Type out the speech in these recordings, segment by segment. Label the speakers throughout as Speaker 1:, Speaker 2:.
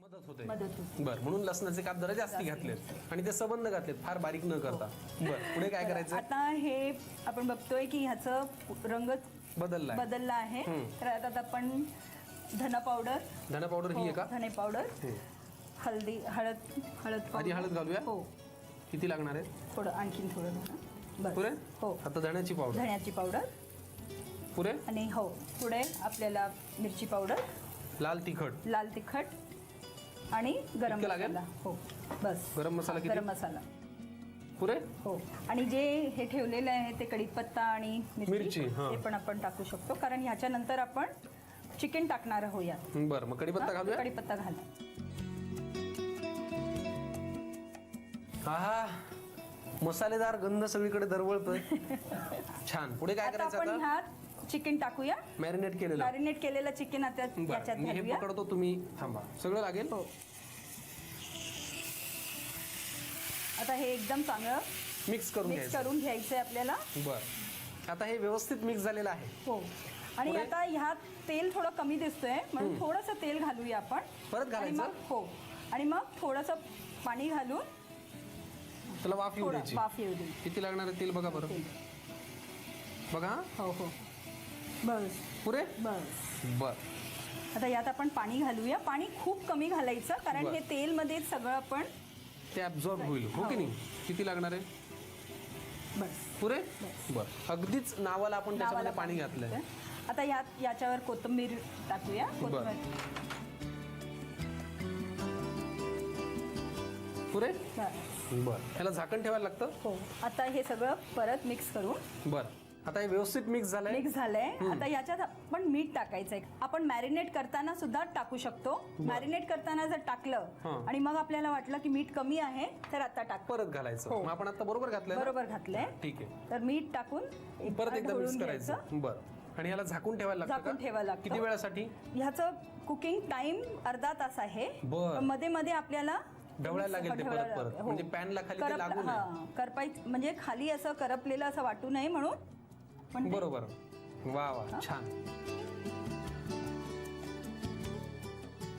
Speaker 1: मदत होते.
Speaker 2: होते.
Speaker 1: बरं, म्हणून लसणाचे काप जरा जास्ती घातलेत आणि ते सबंध घातलेत, फार बारीक न करता. बरं, पुढे काय करायचं?
Speaker 2: आता हे आपण बघतोय की ह्याचं रंग बदलला आहे. तर आता आपण धना पावडर
Speaker 1: ही आहे का?
Speaker 2: धने पावडर, हळद
Speaker 1: आधी हळद घालूया.
Speaker 2: हो.
Speaker 1: किती लागणार आहे?
Speaker 2: थोडं आणखीन थोडं.
Speaker 1: पुरे?
Speaker 2: हो.
Speaker 1: आता धण्याची पावडर पुरे.
Speaker 2: आणि हो पुढे आपल्याला मिरची पावडर, लाल तिखट आणि गरम मसाला. हो बस.
Speaker 1: गरम मसाला किती?
Speaker 2: गरम मसाला
Speaker 1: पुरे.
Speaker 2: हो. आणि जे हे ठेवलेलं आहे ते कढीपत्ता आणि मिरची हे पण आपण टाकू शकतो, कारण ह्याच्या नंतर आपण चिकन टाकणार आहोत.
Speaker 1: बरं, मग कढीपत्ता घालूया.
Speaker 2: कढीपत्ता घाला.
Speaker 1: आहा, मसालेदार गंध सगळीकडे दरवळतोय. छान. पुढे काय करायचं?
Speaker 2: आपण ह्यात चिकन टाकूया.
Speaker 1: मॅरिनेट केलेलं चिकन
Speaker 2: आता याच्यात
Speaker 1: मी हे पकडतो, तुम्ही थांबा. सगळं लागेल.
Speaker 2: हो. आता हे एकदम चांगलं
Speaker 1: मिक्स करून
Speaker 2: घ्यायचंय आपल्याला.
Speaker 1: बरं, आता हे व्यवस्थित मिक्स झालेलं आहे.
Speaker 2: हो. आणि आता ह्यात तेल थोडं कमी दिसतोय, म्हणून थोडंसं तेल घालूया आपण.
Speaker 1: परत घालायचं.
Speaker 2: हो. आणि मग थोडंसं पाणी घालून
Speaker 1: त्याला वाफ येऊ द्यायची. किती लागणार आहे तेल बघा बरं. बघा.
Speaker 2: हो हो. बस
Speaker 1: पुरे.
Speaker 2: बस.
Speaker 1: बर.
Speaker 2: आता यात आपण पाणी घालूया. पाणी खूप कमी घालायचं, कारण हे तेल मध्ये सगळं आपण
Speaker 1: ते ऍब्झॉर्ब होईल. हो की नाही? किती लागणार आहे?
Speaker 2: बस.
Speaker 1: पुरे. बर, अगदीच नावाला आपण त्याच्यामध्ये पाणी घातलंय.
Speaker 2: आता याच्यावर कोथिंबीर टाकूया.
Speaker 1: पुरे. बर, ह्याला झाकण ठेवायला लागतं.
Speaker 2: हो. आता हे सगळं परत मिक्स करू.
Speaker 1: बर, आता हे व्यवस्थित मिक्स झालंय.
Speaker 2: आता याच्यात आपण मीठ टाकायचंय. आपण मॅरिनेट करताना सुद्धा टाकू शकतो. मॅरिनेट करताना जर टाकलं आणि मग आपल्याला वाटलं की मीठ कमी आहे, तर आता
Speaker 1: परत घालायचं. आपण आता बरोबर घातलंय. ठीक आहे.
Speaker 2: तर मीठ टाकून
Speaker 1: परत एकदा मिक्स करायचं. बरं, आणि याला झाकून ठेवायला लागतं. किती वेळासाठी?
Speaker 2: ह्याचं कुकिंग टाइम अर्धा तास आहे. मध्ये मध्ये आपल्याला
Speaker 1: ढवळायला लागेल ते परत, म्हणजे पॅनला खाली लागू नये.
Speaker 2: करपायचं, म्हणजे खाली असं करपलेलं असं वाटू नये म्हणून.
Speaker 1: बरोबर. वा वा, छान.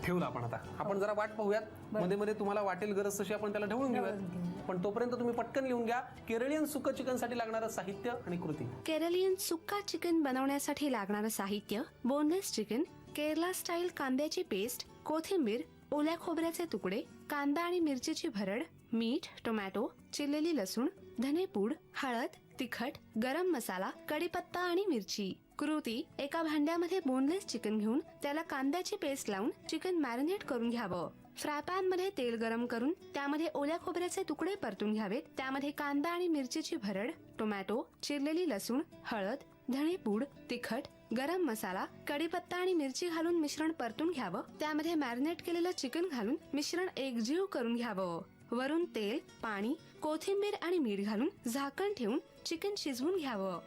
Speaker 1: ठेवलं आपण. आता आपण जरा वाट पाहूयात. मध्ये मध्ये तुम्हाला वाटेल गरज तशी आपण त्याला ढवळून घेऊयात. पण तोपर्यंत तुम्ही पटकन लिहून घ्या केरळियन सुक्का चिकन साठी लागणारं साहित्य आणि कृती.
Speaker 3: केरळियन सुक्का चिकन बनवण्यासाठी लागणारं साहित्य: बोनलेस चिकन, केरला स्टाईल कांद्याची पेस्ट, कोथिंबीर, ओल्या खोबऱ्याचे तुकडे, कांदा आणि मिरचीची भरड, मीठ, टोमॅटो, चिरलेली लसूण, धनेपूड, हळद, तिखट, गरम मसाला, कढीपत्ता आणि मिरची. कृती: एका भांड्यामध्ये बोनलेस चिकन घेऊन त्याला कांद्याची पेस्ट लावून चिकन मॅरिनेट करून घ्यावं. फ्राय पॅन मध्ये तेल गरम करून त्यामध्ये ओल्या खोबऱ्याचे तुकडे परतून घ्यावेत. त्यामध्ये कांदा आणि मिरचीची भरड, टोमॅटो, चिरलेली लसूण, हळद, धनेपूड, तिखट, गरम मसाला, कढीपत्ता आणि मिरची घालून मिश्रण परतून घ्यावं. त्यामध्ये मॅरिनेट केलेलं चिकन घालून मिश्रण एकजीव करून घ्यावं. वरून तेल, पाणी, कोथिंबीर आणि मीठ घालून झाकण ठेवून चिकन शिजवून घ्यावं.